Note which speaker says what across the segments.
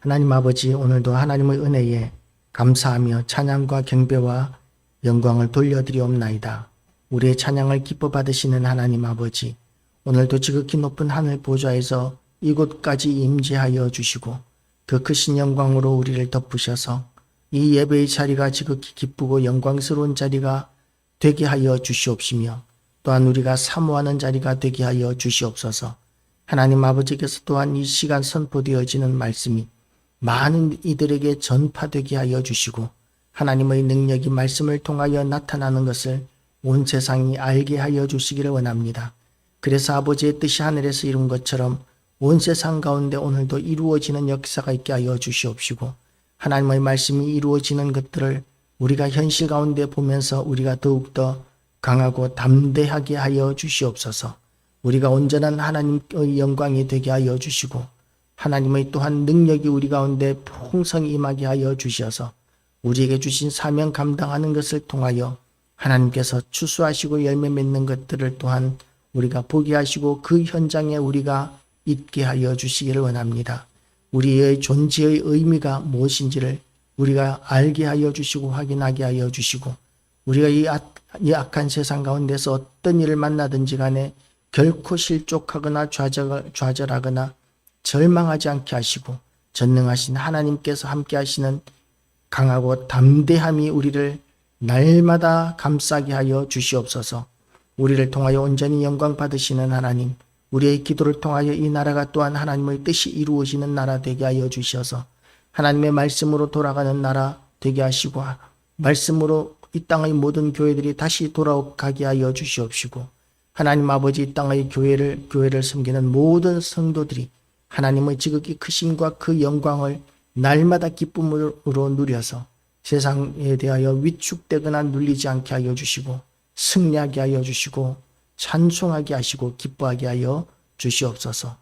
Speaker 1: 하나님 아버지, 오늘도 하나님의 은혜에 감사하며 찬양과 경배와 영광을 돌려드리옵나이다. 우리의 찬양을 기뻐 받으시는 하나님 아버지, 오늘도 지극히 높은 하늘 보좌에서 이곳까지 임재하여 주시고 그 크신 영광으로 우리를 덮으셔서 이 예배의 자리가 지극히 기쁘고 영광스러운 자리가 되게 하여 주시옵시며 또한 우리가 사모하는 자리가 되게 하여 주시옵소서. 하나님 아버지께서 또한 이 시간 선포되어지는 말씀이 많은 이들에게 전파되게 하여 주시고 하나님의 능력이 말씀을 통하여 나타나는 것을 온 세상이 알게 하여 주시기를 원합니다. 그래서 아버지의 뜻이 하늘에서 이룬 것처럼 온 세상 가운데 오늘도 이루어지는 역사가 있게 하여 주시옵시고 하나님의 말씀이 이루어지는 것들을 우리가 현실 가운데 보면서 우리가 더욱더 강하고 담대하게 하여 주시옵소서. 우리가 온전한 하나님의 영광이 되게 하여 주시고 하나님의 또한 능력이 우리 가운데 풍성히 임하게 하여 주셔서 우리에게 주신 사명 감당하는 것을 통하여 하나님께서 추수하시고 열매 맺는 것들을 또한 우리가 보게 하시고 그 현장에 우리가 있게 하여 주시기를 원합니다. 우리의 존재의 의미가 무엇인지를 우리가 알게 하여 주시고 확인하게 하여 주시고 우리가 이 악한 세상 가운데서 어떤 일을 만나든지 간에 결코 실족하거나 좌절하거나 절망하지 않게 하시고 전능하신 하나님께서 함께 하시는 강하고 담대함이 우리를 날마다 감싸게 하여 주시옵소서. 우리를 통하여 온전히 영광 받으시는 하나님, 우리의 기도를 통하여 이 나라가 또한 하나님의 뜻이 이루어지는 나라 되게 하여 주셔서 하나님의 말씀으로 돌아가는 나라 되게 하시고 말씀으로 이 땅의 모든 교회들이 다시 돌아가게 하여 주시옵시고 하나님 아버지 이 땅의 교회를 섬기는 모든 성도들이 하나님의 지극히 크심과 그 영광을 날마다 기쁨으로 누려서 세상에 대하여 위축되거나 눌리지 않게 하여 주시고 승리하게 하여 주시고 찬송하게 하시고 기뻐하게 하여 주시옵소서.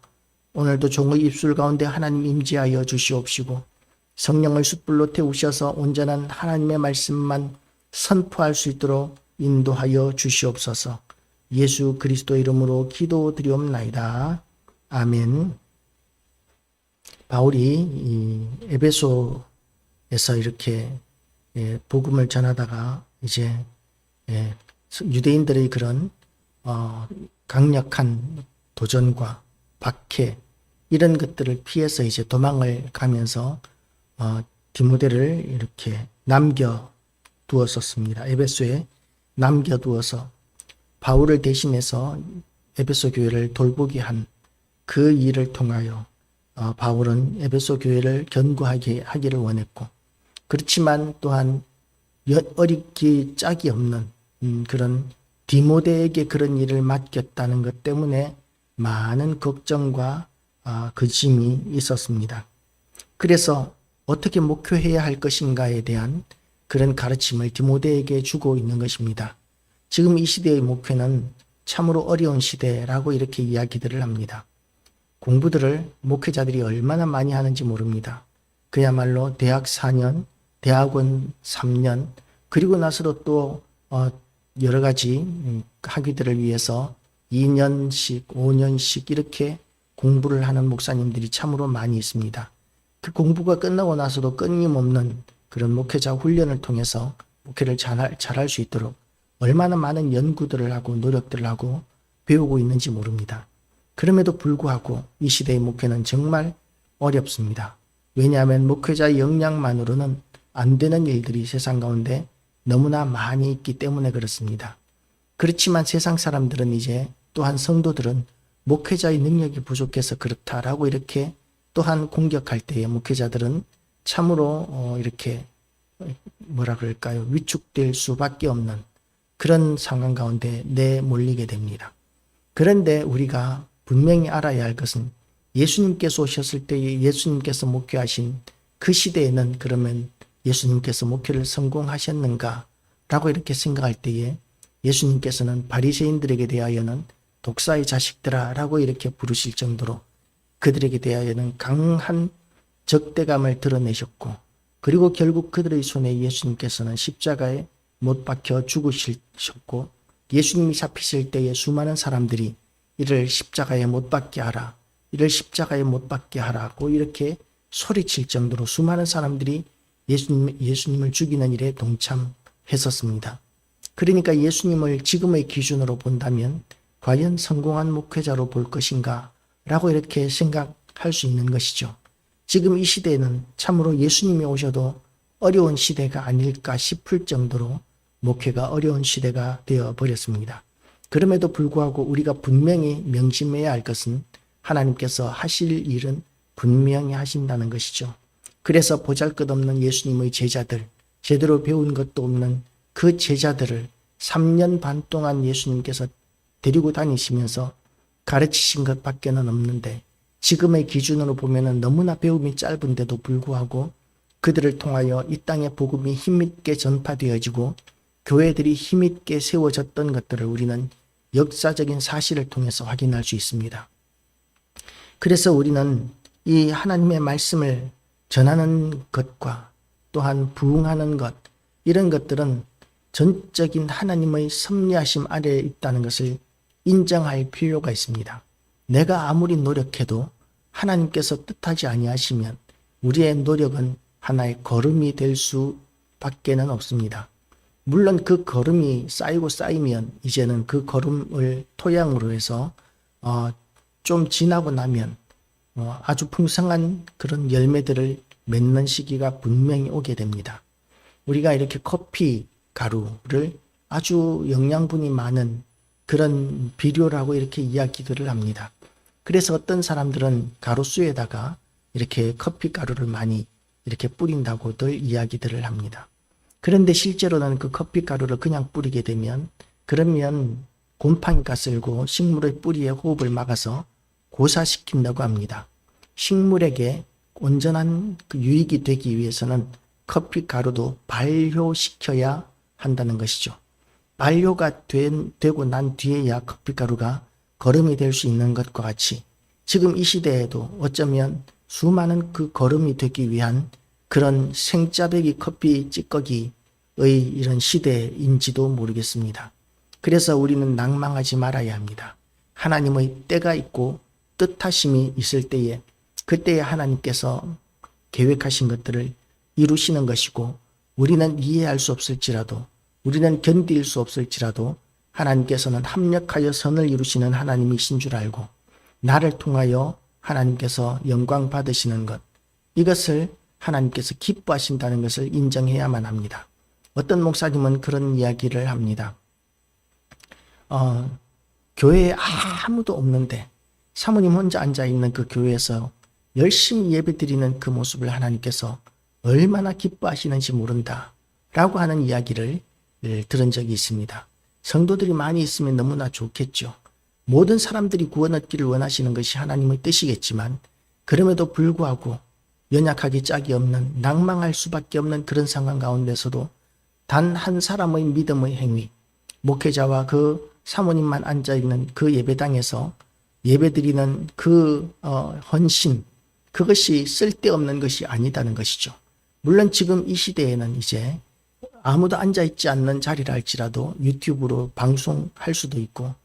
Speaker 1: 오늘도 종의 입술 가운데 하나님 임재하여 주시옵시고 성령을 숯불로 태우셔서 온전한 하나님의 말씀만 선포할 수 있도록 인도하여 주시옵소서. 예수 그리스도 이름으로 기도드리옵나이다. 아멘. 바울이 이 에베소에서 이렇게 복음을 전하다가 이제 유대인들의 그런 강력한 도전과 박해 이런 것들을 피해서 이제 도망을 가면서 디모데를 이렇게 남겨두었었습니다. 에베소에 남겨두어서 바울을 대신해서 에베소 교회를 돌보게 한 그 일을 통하여 바울은 에베소 교회를 견고하게 하기를 원했고 그렇지만 또한 어리기 짝이 없는 그런 디모데에게 그런 일을 맡겼다는 것 때문에 많은 걱정과 근심이 있었습니다. 그래서 어떻게 목회해야 할 것인가에 대한 그런 가르침을 디모데에게 주고 있는 것입니다. 지금 이 시대의 목회는 참으로 어려운 시대라고 이렇게 이야기들을 합니다. 공부들을 목회자들이 얼마나 많이 하는지 모릅니다. 그야말로 대학 4년, 대학원 3년, 그리고 나서도 또 여러 가지 학위들을 위해서 2년씩, 5년씩 이렇게 공부를 하는 목사님들이 참으로 많이 있습니다. 그 공부가 끝나고 나서도 끊임없는 그런 목회자 훈련을 통해서 목회를 잘할 수 있도록 얼마나 많은 연구들을 하고 노력들을 하고 배우고 있는지 모릅니다. 그럼에도 불구하고 이 시대의 목회는 정말 어렵습니다. 왜냐하면 목회자의 역량만으로는 안 되는 일들이 세상 가운데 너무나 많이 있기 때문에 그렇습니다. 그렇지만 세상 사람들은 이제 또한 성도들은 목회자의 능력이 부족해서 그렇다라고 이렇게 또한 공격할 때에 목회자들은 참으로 이렇게 뭐라 그럴까요? 위축될 수밖에 없는 그런 상황 가운데 내몰리게 됩니다. 그런데 우리가 분명히 알아야 할 것은 예수님께서 오셨을 때에 예수님께서 목회하신 그 시대에는 그러면 예수님께서 목회를 성공하셨는가? 라고 이렇게 생각할 때에 예수님께서는 바리새인들에게 대하여는 독사의 자식들아 라고 이렇게 부르실 정도로 그들에게 대하여는 강한 적대감을 드러내셨고 그리고 결국 그들의 손에 예수님께서는 십자가에 못 박혀 죽으셨고 예수님이 잡히실 때에 수많은 사람들이 이를 십자가에 못 박게 하라. 이를 십자가에 못 박게 하라고 이렇게 소리칠 정도로 수많은 사람들이 예수님을 죽이는 일에 동참했었습니다. 그러니까 예수님을 지금의 기준으로 본다면 과연 성공한 목회자로 볼 것인가 라고 이렇게 생각할 수 있는 것이죠. 지금 이 시대에는 참으로 예수님이 오셔도 어려운 시대가 아닐까 싶을 정도로 목회가 어려운 시대가 되어버렸습니다. 그럼에도 불구하고 우리가 분명히 명심해야 할 것은 하나님께서 하실 일은 분명히 하신다는 것이죠. 그래서 보잘것없는 예수님의 제자들, 제대로 배운 것도 없는 그 제자들을 3년 반 동안 예수님께서 데리고 다니시면서 가르치신 것밖에는 없는데 지금의 기준으로 보면 너무나 배움이 짧은데도 불구하고 그들을 통하여 이 땅의 복음이 힘있게 전파되어지고 교회들이 힘있게 세워졌던 것들을 우리는 역사적인 사실을 통해서 확인할 수 있습니다. 그래서 우리는 이 하나님의 말씀을 전하는 것과 또한 부응하는 것, 이런 것들은 전적인 하나님의 섭리하심 아래에 있다는 것을 인정할 필요가 있습니다. 내가 아무리 노력해도 하나님께서 뜻하지 아니하시면 우리의 노력은 하나의 걸음이 될 수밖에는 없습니다. 물론 그 걸음이 쌓이고 쌓이면 이제는 그 걸음을 토양으로 해서 좀 지나고 나면 아주 풍성한 그런 열매들을 맺는 시기가 분명히 오게 됩니다. 우리가 이렇게 커피 가루를 아주 영양분이 많은 그런 비료라고 이렇게 이야기들을 합니다. 그래서 어떤 사람들은 가루수에다가 이렇게 커피 가루를 많이 이렇게 뿌린다고들 이야기들을 합니다. 그런데 실제로는 그 커피 가루를 그냥 뿌리게 되면 그러면 곰팡이가 쓸고 식물의 뿌리에 호흡을 막아서 고사시킨다고 합니다. 식물에게 온전한 그 유익이 되기 위해서는 커피 가루도 발효시켜야 한다는 것이죠. 발효가 되고 난 뒤에야 커피 가루가 거름이 될 수 있는 것과 같이 지금 이 시대에도 어쩌면 수많은 그 거름이 되기 위한 그런 생짜배기 커피 찌꺼기의 이런 시대인지도 모르겠습니다. 그래서 우리는 낭망하지 말아야 합니다. 하나님의 때가 있고 뜻하심이 있을 때에 그때에 하나님께서 계획하신 것들을 이루시는 것이고 우리는 이해할 수 없을지라도 우리는 견딜 수 없을지라도 하나님께서는 합력하여 선을 이루시는 하나님이신 줄 알고 나를 통하여 하나님께서 영광 받으시는 것, 이것을 하나님께서 기뻐하신다는 것을 인정해야만 합니다. 어떤 목사님은 그런 이야기를 합니다. 교회에 아무도 없는데 사모님 혼자 앉아있는 그 교회에서 열심히 예배드리는 그 모습을 하나님께서 얼마나 기뻐하시는지 모른다 라고 하는 이야기를 들은 적이 있습니다. 성도들이 많이 있으면 너무나 좋겠죠. 모든 사람들이 구원 얻기를 원하시는 것이 하나님의 뜻이겠지만 그럼에도 불구하고 연약하기 짝이 없는 낭망할 수밖에 없는 그런 상황 가운데서도 단 한 사람의 믿음의 행위, 목회자와 그 사모님만 앉아있는 그 예배당에서 예배드리는 그 헌신, 그것이 쓸데없는 것이 아니다는 것이죠. 물론 지금 이 시대에는 이제 아무도 앉아있지 않는 자리라 할지라도 유튜브로 방송할 수도 있고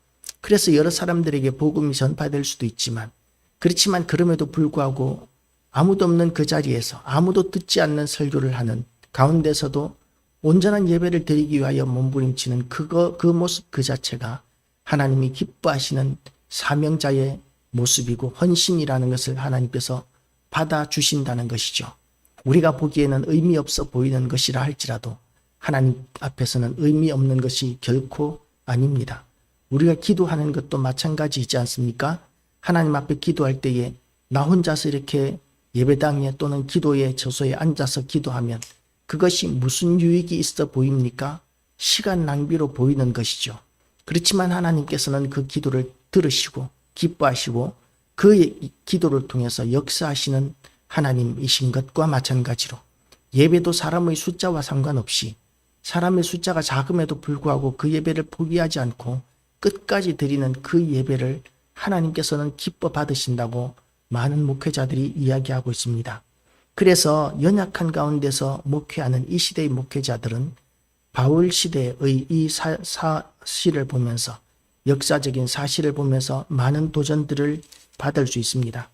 Speaker 1: 그래서 여러 사람들에게 복음이 전파될 수도 있지만 그렇지만 그럼에도 불구하고 아무도 없는 그 자리에서 아무도 듣지 않는 설교를 하는 가운데서도 온전한 예배를 드리기 위하여 몸부림치는 그 모습 그 자체가 하나님이 기뻐하시는 사명자의 모습이고 헌신이라는 것을 하나님께서 받아주신다는 것이죠. 우리가 보기에는 의미 없어 보이는 것이라 할지라도 하나님 앞에서는 의미 없는 것이 결코 아닙니다. 우리가 기도하는 것도 마찬가지이지 않습니까? 하나님 앞에 기도할 때에 나 혼자서 이렇게 예배당에 또는 기도의 저소에 앉아서 기도하면 그것이 무슨 유익이 있어 보입니까? 시간 낭비로 보이는 것이죠. 그렇지만 하나님께서는 그 기도를 들으시고 기뻐하시고 그 기도를 통해서 역사하시는 하나님이신 것과 마찬가지로 예배도 사람의 숫자와 상관없이 사람의 숫자가 작음에도 불구하고 그 예배를 포기하지 않고 끝까지 드리는 그 예배를 하나님께서는 기뻐 받으신다고 많은 목회자들이 이야기하고 있습니다. 그래서 연약한 가운데서 목회하는 이 시대의 목회자들은 바울 시대의 이 사실을 보면서 역사적인 사실을 보면서 많은 도전들을 받을 수 있습니다.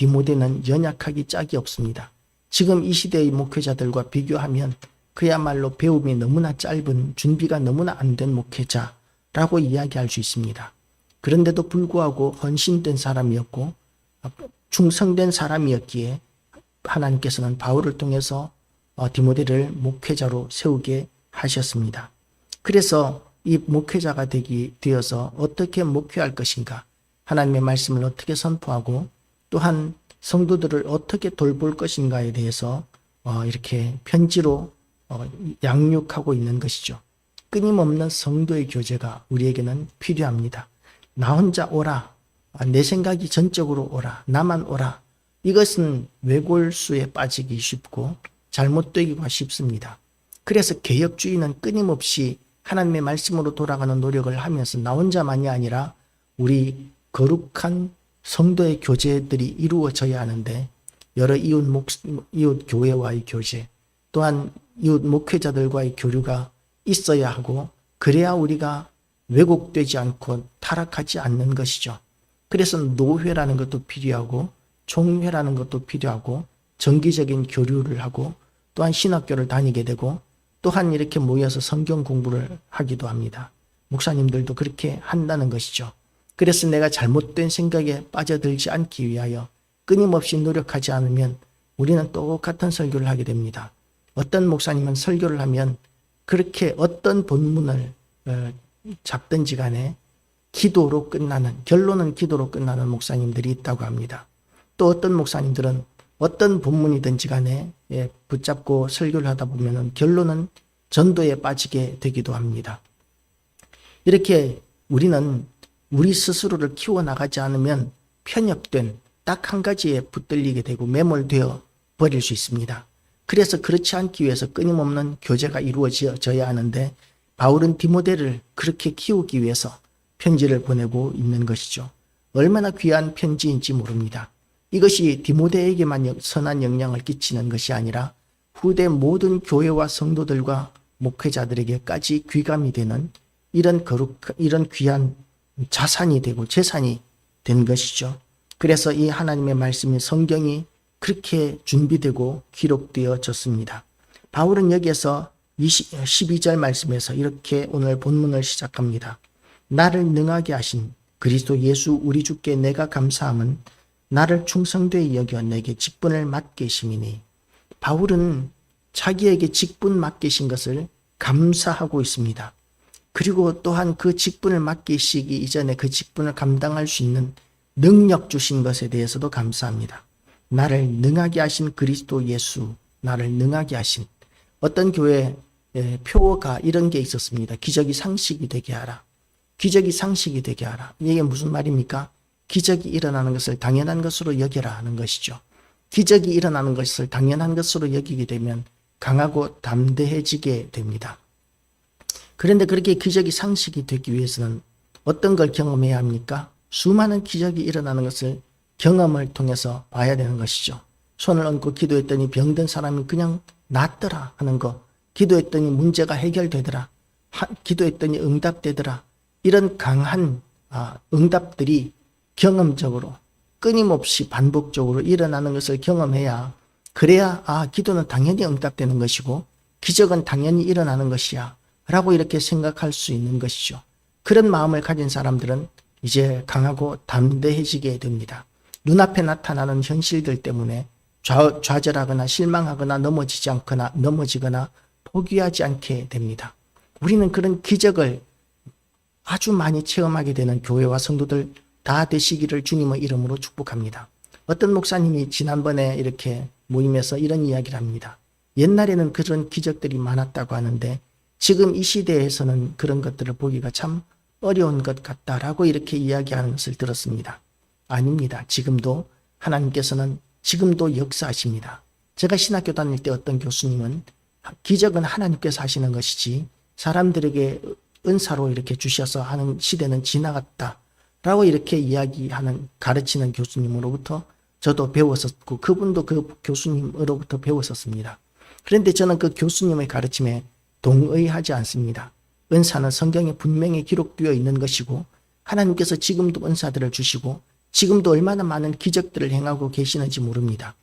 Speaker 1: 디모데는 연약하기 짝이 없습니다. 지금 이 시대의 목회자들과 비교하면 그야말로 배움이 너무나 짧은, 준비가 너무나 안 된 목회자라고 이야기할 수 있습니다. 그런데도 불구하고 헌신된 사람이었고 충성된 사람이었기에 하나님께서는 바울을 통해서 디모데를 목회자로 세우게 하셨습니다. 그래서 이 목회자가 되어서 어떻게 목회할 것인가, 하나님의 말씀을 어떻게 선포하고 또한 성도들을 어떻게 돌볼 것인가에 대해서 이렇게 편지로 양육하고 있는 것이죠. 끊임없는 성도의 교제가 우리에게는 필요합니다. 나 혼자 오라, 내 생각이 전적으로 오라, 나만 오라, 이것은 외골수에 빠지기 쉽고 잘못되기가 쉽습니다. 그래서 개혁주의는 끊임없이 하나님의 말씀으로 돌아가는 노력을 하면서 나 혼자만이 아니라 우리 거룩한 성도의 교제들이 이루어져야 하는데, 여러 이웃 교회와의 교제, 또한 이웃 목회자들과의 교류가 있어야 하고, 그래야 우리가 왜곡되지 않고 타락하지 않는 것이죠. 그래서 노회라는 것도 필요하고 총회라는 것도 필요하고 정기적인 교류를 하고 또한 신학교를 다니게 되고 또한 이렇게 모여서 성경 공부를 하기도 합니다. 목사님들도 그렇게 한다는 것이죠. 그래서 내가 잘못된 생각에 빠져들지 않기 위하여 끊임없이 노력하지 않으면 우리는 똑같은 설교를 하게 됩니다. 어떤 목사님은 설교를 하면 그렇게 어떤 본문을 잡든지 간에 기도로 끝나는, 결론은 기도로 끝나는 목사님들이 있다고 합니다. 또 어떤 목사님들은 어떤 본문이든지 간에 붙잡고 설교를 하다 보면 결론은 전도에 빠지게 되기도 합니다. 이렇게 우리는 우리 스스로를 키워나가지 않으면 편협된 딱 한 가지에 붙들리게 되고 매몰되어 버릴 수 있습니다. 그래서 그렇지 않기 위해서 끊임없는 교제가 이루어져야 하는데, 바울은 디모데를 그렇게 키우기 위해서 편지를 보내고 있는 것이죠. 얼마나 귀한 편지인지 모릅니다. 이것이 디모데에게만 선한 영향을 끼치는 것이 아니라 후대 모든 교회와 성도들과 목회자들에게까지 귀감이 되는 이런 귀한 자산이 되고 재산이 된 것이죠. 그래서 이 하나님의 말씀이, 성경이 그렇게 준비되고 기록되어졌습니다. 바울은 여기에서 12절 말씀에서 이렇게 오늘 본문을 시작합니다. 나를 능하게 하신 그리스도 예수 우리 주께 내가 감사함은 나를 충성되이 여겨 내게 직분을 맡기심이니. 바울은 자기에게 직분 맡기신 것을 감사하고 있습니다. 그리고 또한 그 직분을 맡기시기 이전에 그 직분을 감당할 수 있는 능력 주신 것에 대해서도 감사합니다. 나를 능하게 하신 그리스도 예수, 나를 능하게 하신. 어떤 교회 표어가 이런 게 있었습니다. 기적이 상식이 되게 하라. 기적이 상식이 되게 하라. 이게 무슨 말입니까? 기적이 일어나는 것을 당연한 것으로 여겨라 하는 것이죠. 기적이 일어나는 것을 당연한 것으로 여기게 되면 강하고 담대해지게 됩니다. 그런데 그렇게 기적이 상식이 되기 위해서는 어떤 걸 경험해야 합니까? 수많은 기적이 일어나는 것을 경험을 통해서 봐야 되는 것이죠. 손을 얹고 기도했더니 병든 사람이 그냥 낫더라 하는 거, 기도했더니 문제가 해결되더라, 기도했더니 응답되더라, 이런 강한 응답들이 경험적으로 끊임없이 반복적으로 일어나는 것을 경험해야, 그래야 기도는 당연히 응답되는 것이고 기적은 당연히 일어나는 것이야 라고 이렇게 생각할 수 있는 것이죠. 그런 마음을 가진 사람들은 이제 강하고 담대해지게 됩니다. 눈앞에 나타나는 현실들 때문에 좌절하거나 실망하거나 넘어지거나 포기하지 않게 됩니다. 우리는 그런 기적을 아주 많이 체험하게 되는 교회와 성도들 다 되시기를 주님의 이름으로 축복합니다. 어떤 목사님이 지난번에 이렇게 모임에서 이런 이야기를 합니다. 옛날에는 그런 기적들이 많았다고 하는데 지금 이 시대에서는 그런 것들을 보기가 참 어려운 것 같다라고 이렇게 이야기하는 것을 들었습니다. 아닙니다. 지금도 하나님께서는 지금도 역사하십니다. 제가 신학교 다닐 때 어떤 교수님은 기적은 하나님께서 하시는 것이지 사람들에게 은사로 이렇게 주셔서 하는 시대는 지나갔다 라고 이렇게 가르치는 교수님으로부터 저도 배웠었고 그분도 그 교수님으로부터 배웠었습니다. 그런데 저는 그 교수님의 가르침에 동의하지 않습니다. 은사는 성경에 분명히 기록되어 있는 것이고 하나님께서 지금도 은사들을 주시고 지금도 얼마나 많은 기적들을 행하고 계시는지 모릅니다.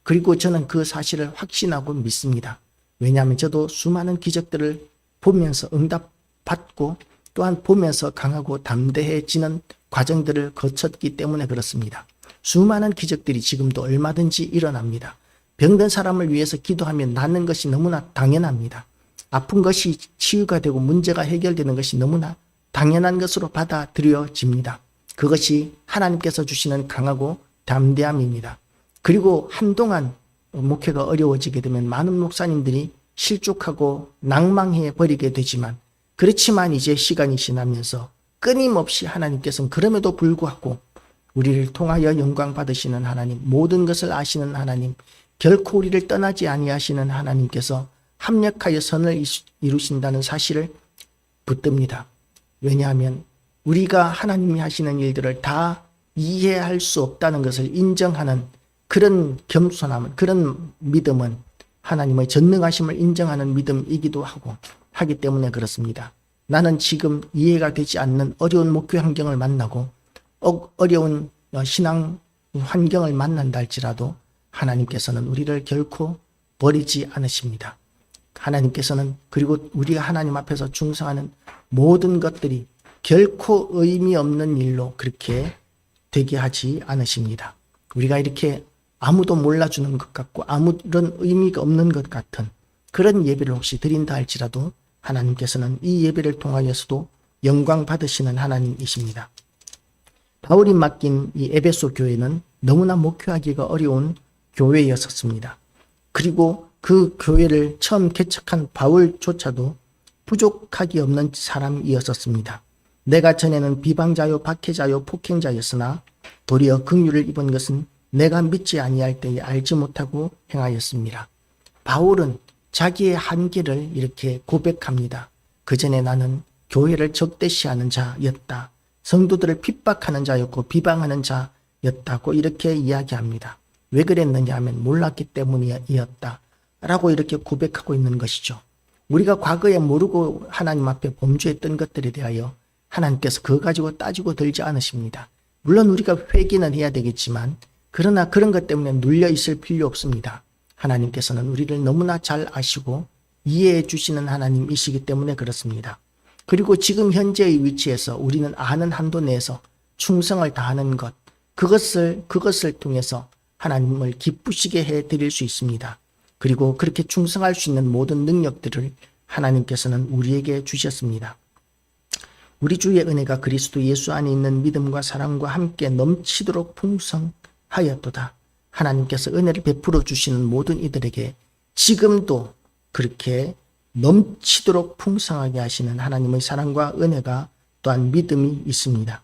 Speaker 1: 그리고 저는 그 사실을 확신하고 믿습니다. 왜냐하면 저도 수많은 기적들을 보면서 응답받고 또한 보면서 강하고 담대해지는 과정들을 거쳤기 때문에 그렇습니다. 수많은 기적들이 지금도 얼마든지 일어납니다. 병든 사람을 위해서 기도하면 낫는 것이 너무나 당연합니다. 아픈 것이 치유가 되고 문제가 해결되는 것이 너무나 당연한 것으로 받아들여집니다. 그것이 하나님께서 주시는 강하고 담대함입니다. 그리고 한동안 목회가 어려워지게 되면 많은 목사님들이 실족하고 낭망해 버리게 되지만, 그렇지만 이제 시간이 지나면서 끊임없이 하나님께서는 그럼에도 불구하고 우리를 통하여 영광 받으시는 하나님, 모든 것을 아시는 하나님, 결코 우리를 떠나지 아니하시는 하나님께서 합력하여 선을 이루신다는 사실을 붙듭니다. 왜냐하면 우리가 하나님이 하시는 일들을 다 이해할 수 없다는 것을 인정하는 그런 겸손함은, 그런 믿음은 하나님의 전능하심을 인정하는 믿음이기도 하기 때문에 그렇습니다. 나는 지금 이해가 되지 않는 어려운 목회 환경을 만나고 어려운 신앙 환경을 만난다 할지라도 하나님께서는 우리를 결코 버리지 않으십니다. 하나님께서는, 그리고 우리가 하나님 앞에서 충성하는 모든 것들이 결코 의미 없는 일로 그렇게 되게 하지 않으십니다. 우리가 이렇게 아무도 몰라주는 것 같고 아무런 의미가 없는 것 같은 그런 예배를 혹시 드린다 할지라도 하나님께서는 이 예배를 통하여서도 영광 받으시는 하나님이십니다. 바울이 맡긴 이 에베소 교회는 너무나 목회하기가 어려운 교회였었습니다. 그리고 그 교회를 처음 개척한 바울조차도 부족하기 없는 사람이었었습니다. 내가 전에는 비방자요 박해자요 폭행자였으나 도리어 긍휼을 입은 것은 내가 믿지 아니할 때에 알지 못하고 행하였습니다. 바울은 자기의 한계를 이렇게 고백합니다. 그전에 나는 교회를 적대시하는 자였다. 성도들을 핍박하는 자였고 비방하는 자였다고 이렇게 이야기합니다. 왜 그랬느냐 하면 몰랐기 때문이었다 라고 이렇게 고백하고 있는 것이죠. 우리가 과거에 모르고 하나님 앞에 범죄했던 것들에 대하여 하나님께서 그거 가지고 따지고 들지 않으십니다. 물론 우리가 회개는 해야 되겠지만 그러나 그런 것 때문에 눌려 있을 필요 없습니다. 하나님께서는 우리를 너무나 잘 아시고 이해해 주시는 하나님이시기 때문에 그렇습니다. 그리고 지금 현재의 위치에서 우리는 아는 한도 내에서 충성을 다하는 것, 그것을 통해서 하나님을 기쁘시게 해드릴 수 있습니다. 그리고 그렇게 충성할 수 있는 모든 능력들을 하나님께서는 우리에게 주셨습니다. 우리 주의 은혜가 그리스도 예수 안에 있는 믿음과 사랑과 함께 넘치도록 풍성하였도다. 하나님께서 은혜를 베풀어 주시는 모든 이들에게 지금도 그렇게 넘치도록 풍성하게 하시는 하나님의 사랑과 은혜가 또한 믿음이 있습니다.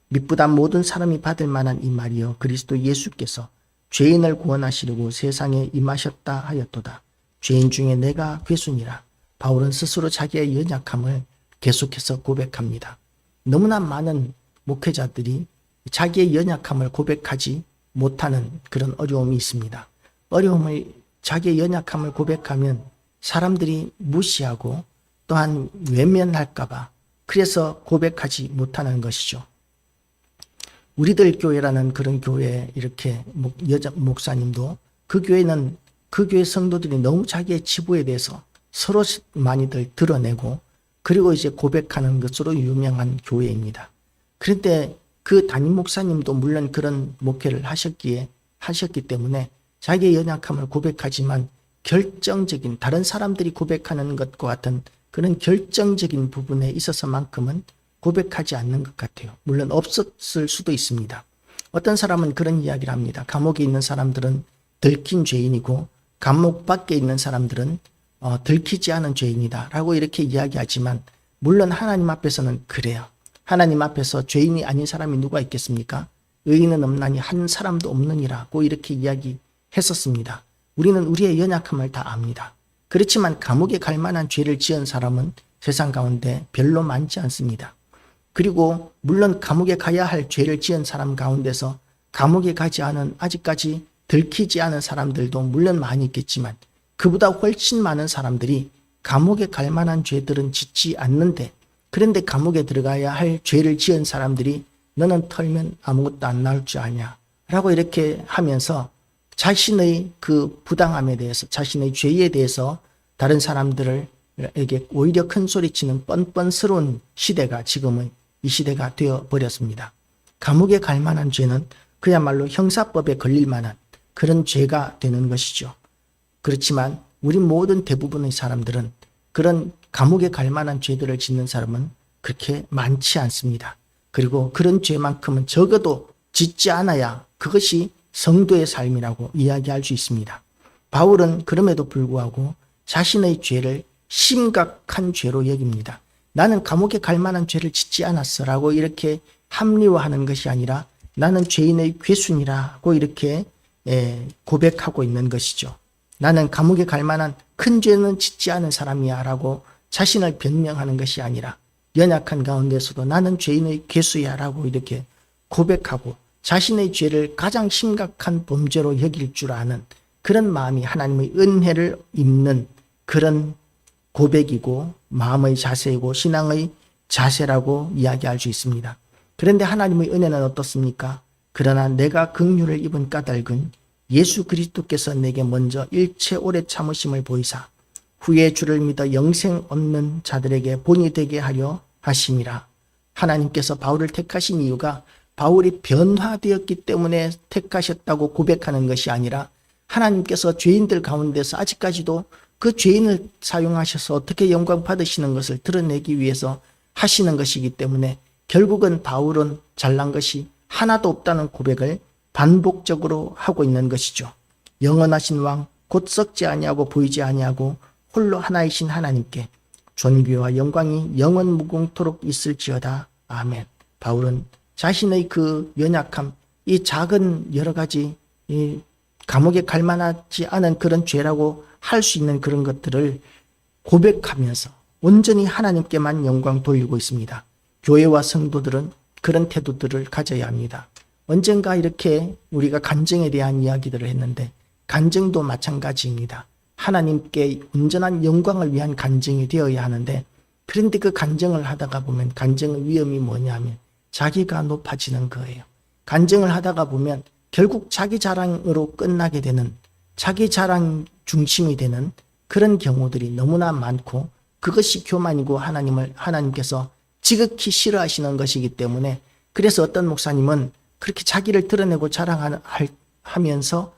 Speaker 1: 믿보다 모든 사람이 받을 만한 이 말이여 그리스도 예수께서 죄인을 구원하시려고 세상에 임하셨다 하였도다. 죄인 중에 내가 괴순이라. 바울은 스스로 자기의 연약함을 계속해서 고백합니다. 너무나 많은 목회자들이 자기의 연약함을 고백하지 못하는 그런 어려움이 있습니다. 자기의 연약함을 고백하면 사람들이 무시하고 또한 외면할까봐 그래서 고백하지 못하는 것이죠. 우리들 교회라는 그런 교회 이렇게 여자 목사님도 그 교회 성도들이 너무 자기의 치부에 대해서 서로 많이들 드러내고 그리고 이제 고백하는 것으로 유명한 교회입니다. 그런데 그 담임 목사님도 물론 그런 목회를 하셨기 때문에 자기의 연약함을 고백하지만 결정적인 다른 사람들이 고백하는 것과 같은 그런 결정적인 부분에 있어서만큼은 고백하지 않는 것 같아요. 물론 없었을 수도 있습니다. 어떤 사람은 그런 이야기를 합니다. 감옥에 있는 사람들은 들킨 죄인이고 감옥 밖에 있는 사람들은 들키지 않은 죄인이다 라고 이렇게 이야기하지만 물론 하나님 앞에서는 그래요. 하나님 앞에서 죄인이 아닌 사람이 누가 있겠습니까? 의인은 없나니 한 사람도 없느니라고 이렇게 이야기했었습니다. 우리는 우리의 연약함을 다 압니다. 그렇지만 감옥에 갈 만한 죄를 지은 사람은 세상 가운데 별로 많지 않습니다. 그리고 물론 감옥에 가야 할 죄를 지은 사람 가운데서 감옥에 가지 않은 아직까지 들키지 않은 사람들도 물론 많이 있겠지만 그보다 훨씬 많은 사람들이 감옥에 갈 만한 죄들은 짓지 않는데 그런데 감옥에 들어가야 할 죄를 지은 사람들이 너는 털면 아무것도 안 나올 줄 아냐 라고 이렇게 하면서 자신의 그 부당함에 대해서, 자신의 죄에 대해서 다른 사람들에게 오히려 큰 소리치는 뻔뻔스러운 시대가 지금의 이 시대가 되어버렸습니다. 감옥에 갈 만한 죄는 그야말로 형사법에 걸릴 만한 그런 죄가 되는 것이죠. 그렇지만 우리 모든 대부분의 사람들은 그런 감옥에 갈 만한 죄들을 짓는 사람은 그렇게 많지 않습니다. 그리고 그런 죄만큼은 적어도 짓지 않아야 그것이 성도의 삶이라고 이야기할 수 있습니다. 바울은 그럼에도 불구하고 자신의 죄를 심각한 죄로 여깁니다. 나는 감옥에 갈 만한 죄를 짓지 않았어 라고 이렇게 합리화하는 것이 아니라 나는 죄인의 괴순이라고 이렇게 고백하고 있는 것이죠. 나는 감옥에 갈 만한 큰 죄는 짓지 않은 사람이야 라고 자신을 변명하는 것이 아니라 연약한 가운데서도 나는 죄인의 괴수야 라고 이렇게 고백하고 자신의 죄를 가장 심각한 범죄로 여길 줄 아는 그런 마음이 하나님의 은혜를 입는 그런 고백이고 마음의 자세이고 신앙의 자세라고 이야기할 수 있습니다. 그런데 하나님의 은혜는 어떻습니까? 그러나 내가 긍휼을 입은 까닭은 예수 그리스도께서 내게 먼저 일체 오래 참으심을 보이사 후에 주를 믿어 영생 얻는 자들에게 본이 되게 하려 하심이라. 하나님께서 바울을 택하신 이유가 바울이 변화되었기 때문에 택하셨다고 고백하는 것이 아니라 하나님께서 죄인들 가운데서 아직까지도 그 죄인을 사용하셔서 어떻게 영광 받으시는 것을 드러내기 위해서 하시는 것이기 때문에 결국은 바울은 잘난 것이 하나도 없다는 고백을 반복적으로 하고 있는 것이죠. 영원하신 왕 곧 썩지 아니하고 보이지 아니하고 홀로 하나이신 하나님께 존귀와 영광이 영원 무궁토록 있을지어다. 아멘. 바울은 자신의 그 연약함, 이 작은 여러 가지 이 감옥에 갈 만하지 않은 그런 죄라고 할 수 있는 그런 것들을 고백하면서 온전히 하나님께만 영광 돌리고 있습니다. 교회와 성도들은 그런 태도들을 가져야 합니다. 언젠가 이렇게 우리가 간증에 대한 이야기들을 했는데 간증도 마찬가지입니다. 하나님께 온전한 영광을 위한 간증이 되어야 하는데 그런데 그 간증을 하다가 보면 간증의 위험이 뭐냐면 자기가 높아지는 거예요. 간증을 하다가 보면 결국 자기 자랑으로 끝나게 되는 자기 자랑 중심이 되는 그런 경우들이 너무나 많고 그것이 교만이고 하나님께서 지극히 싫어하시는 것이기 때문에 그래서 어떤 목사님은 그렇게 자기를 드러내고 자랑하면서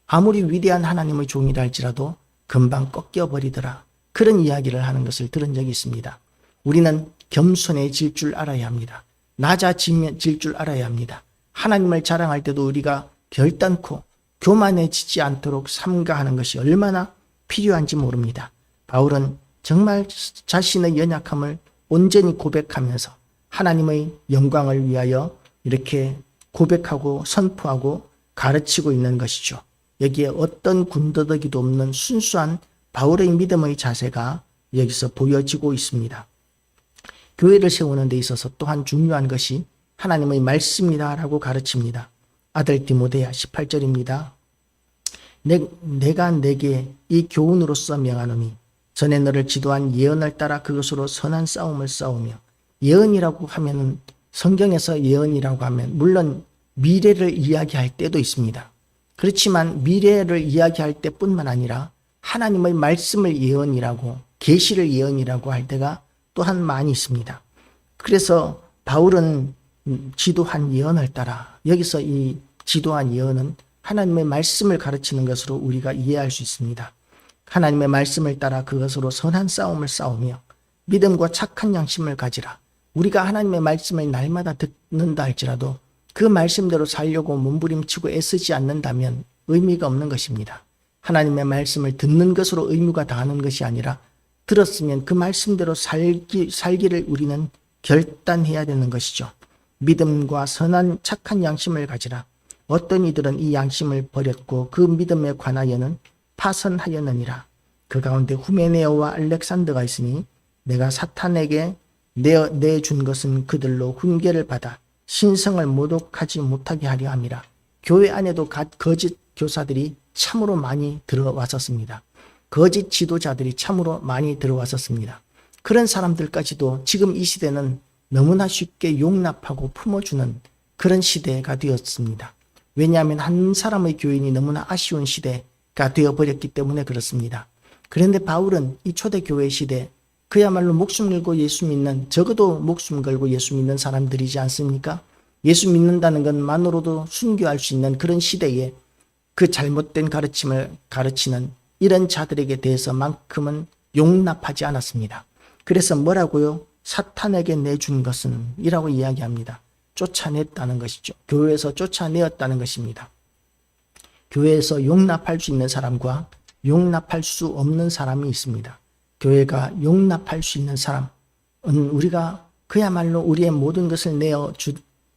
Speaker 1: 아무리 위대한 하나님의 종이라 할지라도 금방 꺾여버리더라. 그런 이야기를 하는 것을 들은 적이 있습니다. 우리는 겸손해질 줄 알아야 합니다. 낮아질 줄 알아야 합니다. 하나님을 자랑할 때도 우리가 결단코 교만해지지 않도록 삼가하는 것이 얼마나 필요한지 모릅니다. 바울은 정말 자신의 연약함을 온전히 고백하면서 하나님의 영광을 위하여 이렇게 고백하고 선포하고 가르치고 있는 것이죠. 여기에 어떤 군더더기도 없는 순수한 바울의 믿음의 자세가 여기서 보여지고 있습니다. 교회를 세우는 데 있어서 또한 중요한 것이 하나님의 말씀이다라고 가르칩니다. 아들 디모데야 18절입니다. 내가 내게 이 교훈으로서 명하노니 전에 너를 지도한 예언을 따라 그것으로 선한 싸움을 싸우며 예언이라고 하면은 성경에서 예언이라고 하면 물론 미래를 이야기할 때도 있습니다. 그렇지만 미래를 이야기할 때뿐만 아니라 하나님의 말씀을 예언이라고 계시를 예언이라고 할 때가 또한 많이 있습니다. 그래서 바울은 지도한 예언을 따라 여기서 이 지도한 예언은 하나님의 말씀을 가르치는 것으로 우리가 이해할 수 있습니다. 하나님의 말씀을 따라 그것으로 선한 싸움을 싸우며 믿음과 착한 양심을 가지라. 우리가 하나님의 말씀을 날마다 듣는다 할지라도 그 말씀대로 살려고 몸부림치고 애쓰지 않는다면 의미가 없는 것입니다. 하나님의 말씀을 듣는 것으로 의무가 다하는 것이 아니라 들었으면 그 말씀대로 살기를 우리는 결단해야 되는 것이죠. 믿음과 선한 착한 양심을 가지라. 어떤 이들은 이 양심을 버렸고 그 믿음에 관하여는 파선하였느니라. 그 가운데 후메네오와 알렉산더가 있으니 내가 사탄에게 내준 것은 그들로 훈계를 받아 신성을 모독하지 못하게 하려 함이라. 교회 안에도 거짓 교사들이 참으로 많이 들어왔었습니다. 거짓 지도자들이 참으로 많이 들어왔었습니다. 그런 사람들까지도 지금 이 시대는 너무나 쉽게 용납하고 품어주는 그런 시대가 되었습니다. 왜냐하면 한 사람의 교인이 너무나 아쉬운 시대가 되어버렸기 때문에 그렇습니다. 그런데 바울은 이 초대교회 시대 그야말로 목숨 걸고 예수 믿는, 적어도 목숨 걸고 예수 믿는 사람들이지 않습니까? 예수 믿는다는 것만으로도 순교할 수 있는 그런 시대에 그 잘못된 가르침을 가르치는 이런 자들에게 대해서만큼은 용납하지 않았습니다. 그래서 뭐라고요? 사탄에게 내준 것은 이라고 이야기합니다. 쫓아냈다는 것이죠. 교회에서 쫓아내었다는 것입니다. 교회에서 용납할 수 있는 사람과 용납할 수 없는 사람이 있습니다. 교회가 용납할 수 있는 사람은 우리가 그야말로 우리의 모든 것을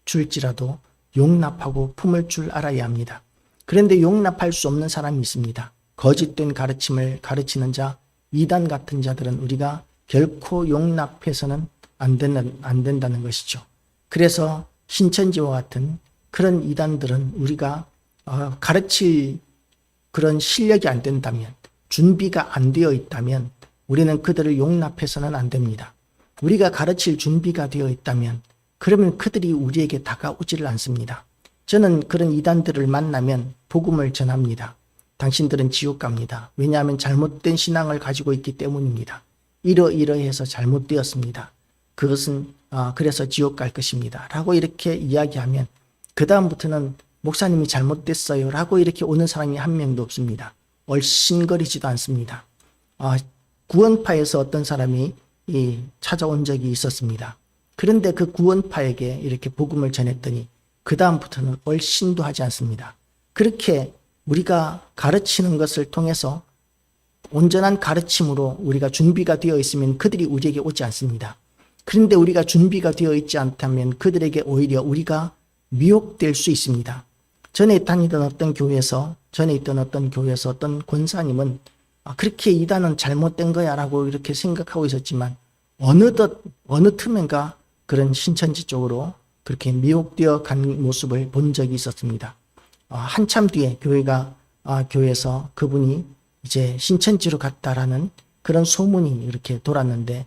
Speaker 1: 줄지라도 용납하고 품을 줄 알아야 합니다. 그런데 용납할 수 없는 사람이 있습니다. 거짓된 가르침을 가르치는 자, 이단 같은 자들은 우리가 결코 용납해서는 안 된다는 것이죠. 그래서 신천지와 같은 그런 이단들은 우리가 가르칠 그런 실력이 안 된다면, 준비가 안 되어 있다면 우리는 그들을 용납해서는 안 됩니다. 우리가 가르칠 준비가 되어 있다면 그러면 그들이 우리에게 다가오지를 않습니다. 저는 그런 이단들을 만나면 복음을 전합니다. 당신들은 지옥 갑니다. 왜냐하면 잘못된 신앙을 가지고 있기 때문입니다. 이러이러해서 잘못되었습니다. 그것은 그래서 지옥 갈 것입니다. 라고 이렇게 이야기하면 그 다음부터는 목사님이 잘못됐어요. 라고 이렇게 오는 사람이 한 명도 없습니다. 얼씬거리지도 않습니다. 구원파에서 어떤 사람이 찾아온 적이 있었습니다. 그런데 그 구원파에게 이렇게 복음을 전했더니 그 다음부터는 얼씬도 하지 않습니다. 그렇게 우리가 가르치는 것을 통해서 온전한 가르침으로 우리가 준비가 되어 있으면 그들이 우리에게 오지 않습니다. 그런데 우리가 준비가 되어 있지 않다면 그들에게 오히려 우리가 미혹될 수 있습니다. 전에 있던 어떤 교회에서 어떤 권사님은 그렇게 이단은 잘못된 거야 라고 이렇게 생각하고 있었지만 어느 틈엔가 그런 신천지 쪽으로 그렇게 미혹되어 간 모습을 본 적이 있었습니다. 한참 뒤에 교회에서 그분이 이제 신천지로 갔다라는 그런 소문이 이렇게 돌았는데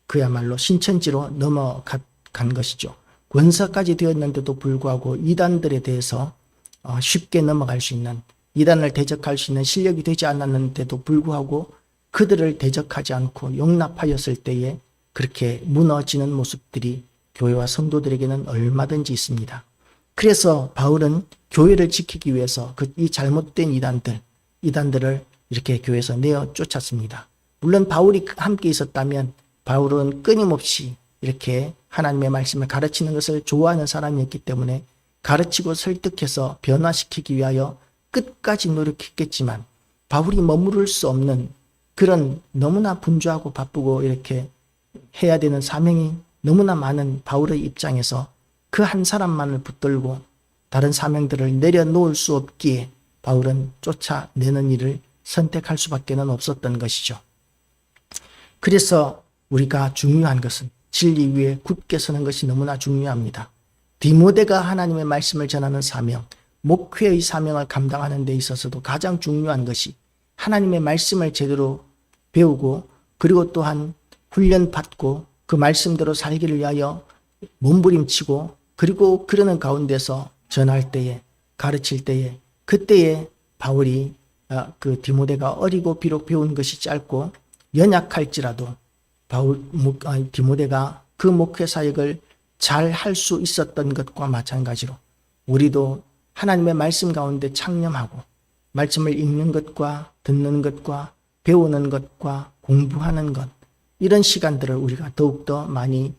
Speaker 1: 그야말로 신천지로 넘어간 것이죠. 권사까지 되었는데도 불구하고 이단들에 대해서 쉽게 넘어갈 수 있는, 이단을 대적할 수 있는 실력이 되지 않았는데도 불구하고 그들을 대적하지 않고 용납하였을 때에 그렇게 무너지는 모습들이 교회와 성도들에게는 얼마든지 있습니다. 그래서 바울은 교회를 지키기 위해서 이 잘못된 이단들을 이렇게 교회에서 내어 쫓았습니다. 물론 바울이 함께 있었다면 바울은 끊임없이 이렇게 하나님의 말씀을 가르치는 것을 좋아하는 사람이었기 때문에 가르치고 설득해서 변화시키기 위하여 끝까지 노력했겠지만 바울이 머무를 수 없는 그런 너무나 분주하고 바쁘고 이렇게 해야 되는 사명이 너무나 많은 바울의 입장에서 그 한 사람만을 붙들고 다른 사명들을 내려놓을 수 없기에 바울은 쫓아내는 일을 선택할 수밖에 없었던 것이죠. 그래서 우리가 중요한 것은 진리 위에 굳게 서는 것이 너무나 중요합니다. 디모데가 하나님의 말씀을 전하는 사명, 목회의 사명을 감당하는 데 있어서도 가장 중요한 것이 하나님의 말씀을 제대로 배우고 그리고 또한 훈련받고 그 말씀대로 살기를 위하여 몸부림치고 그리고 그러는 가운데서 전할 때에 가르칠 때에 그때에 바울이 그 디모데가 어리고 비록 배운 것이 짧고 연약할지라도 디모데가 그 목회 사역을 잘 할 수 있었던 것과 마찬가지로 우리도 하나님의 말씀 가운데 창념하고 말씀을 읽는 것과 듣는 것과 배우는 것과 공부하는 것 이런 시간들을 우리가 더욱더 많이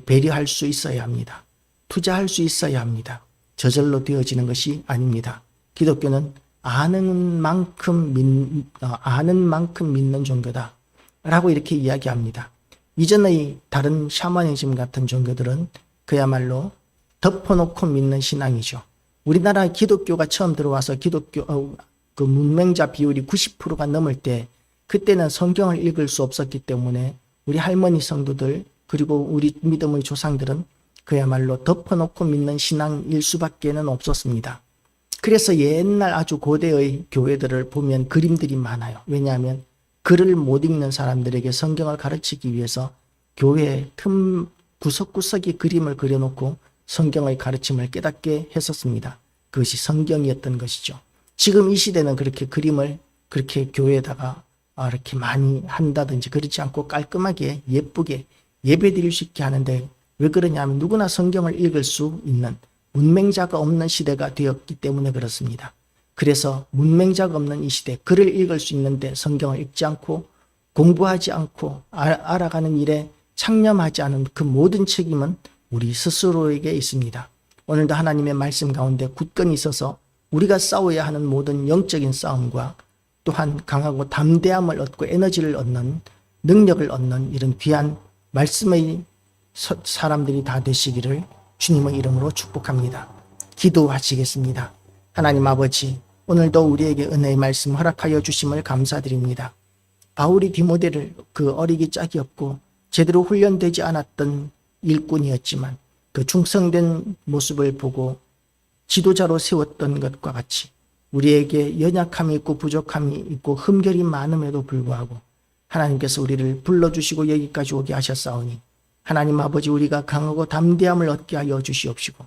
Speaker 1: 배려할 수 있어야 합니다. 투자할 수 있어야 합니다. 저절로 되어지는 것이 아닙니다. 기독교는 아는 만큼 믿는 종교다 라고 이렇게 이야기합니다. 이전의 다른 샤머니즘 같은 종교들은 그야말로 덮어놓고 믿는 신앙이죠. 우리나라 기독교가 처음 들어와서 그 문맹자 비율이 90%가 넘을 때 그때는 성경을 읽을 수 없었기 때문에 우리 할머니 성도들 그리고 우리 믿음의 조상들은 그야말로 덮어놓고 믿는 신앙일 수밖에는 없었습니다. 그래서 옛날 아주 고대의 교회들을 보면 그림들이 많아요. 왜냐하면 글을 못 읽는 사람들에게 성경을 가르치기 위해서 교회 구석구석에 그림을 그려놓고 성경의 가르침을 깨닫게 했었습니다. 그것이 성경이었던 것이죠. 지금 이 시대는 그렇게 그림을 그렇게 교회에다가 이렇게 많이 한다든지 그렇지 않고 깔끔하게 예쁘게 예배드릴 수 있게 하는데, 왜 그러냐면 누구나 성경을 읽을 수 있는 문맹자가 없는 시대가 되었기 때문에 그렇습니다. 그래서 문맹자가 없는 이 시대, 글을 읽을 수 있는데 성경을 읽지 않고 공부하지 않고 알아가는 일에 창념하지 않은 그 모든 책임은 우리 스스로에게 있습니다. 오늘도 하나님의 말씀 가운데 굳건히 있어서 우리가 싸워야 하는 모든 영적인 싸움과 또한 강하고 담대함을 얻고 에너지를 얻는, 능력을 얻는 이런 귀한 말씀의 사람들이 다 되시기를 주님의 이름으로 축복합니다. 기도하시겠습니다. 하나님 아버지, 오늘도 우리에게 은혜의 말씀 허락하여 주심을 감사드립니다. 바울이 디모데를 그 어리기 짝이 없고 제대로 훈련되지 않았던 일꾼이었지만 그 충성된 모습을 보고 지도자로 세웠던 것과 같이 우리에게 연약함이 있고 부족함이 있고 흠결이 많음에도 불구하고 하나님께서 우리를 불러주시고 여기까지 오게 하셨사오니 하나님 아버지, 우리가 강하고 담대함을 얻게 하여 주시옵시고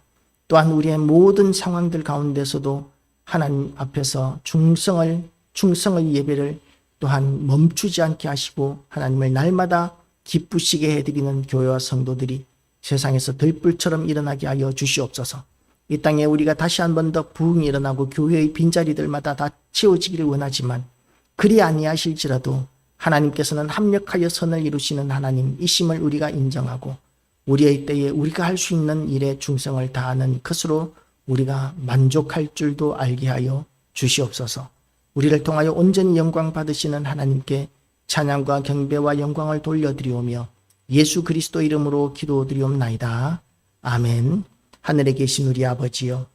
Speaker 1: 또한 우리의 모든 상황들 가운데서도 하나님 앞에서 충성의 예배를 또한 멈추지 않게 하시고 하나님을 날마다 기쁘시게 해드리는 교회와 성도들이 세상에서 들불처럼 일어나게 하여 주시옵소서. 이 땅에 우리가 다시 한 번 더 부흥이 일어나고 교회의 빈자리들마다 다 채워지기를 원하지만 그리 아니하실지라도 하나님께서는 합력하여 선을 이루시는 하나님이심을 우리가 인정하고 우리의 때에 우리가 할 수 있는 일에 충성을 다하는 것으로 우리가 만족할 줄도 알게 하여 주시옵소서. 우리를 통하여 온전히 영광 받으시는 하나님께 찬양과 경배와 영광을 돌려드리오며 예수 그리스도 이름으로 기도드리옵나이다. 아멘. 하늘에 계신 우리 아버지여,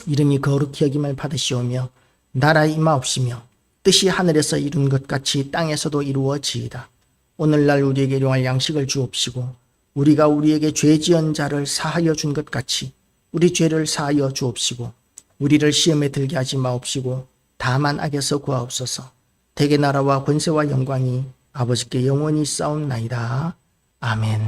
Speaker 1: 이름이 거룩히 여김을 받으시오며 나라 임하옵시며 뜻이 하늘에서 이룬 것 같이 땅에서도 이루어지이다. 오늘날 우리에게 일용할 양식을 주옵시고 우리가 우리에게 죄 지은 자를 사하여 준 것 같이 우리 죄를 사하여 주옵시고 우리를 시험에 들게 하지 마옵시고 다만 악에서 구하옵소서. 대개 나라와 권세와 영광이 아버지께 영원히 싸움나이다. 아멘.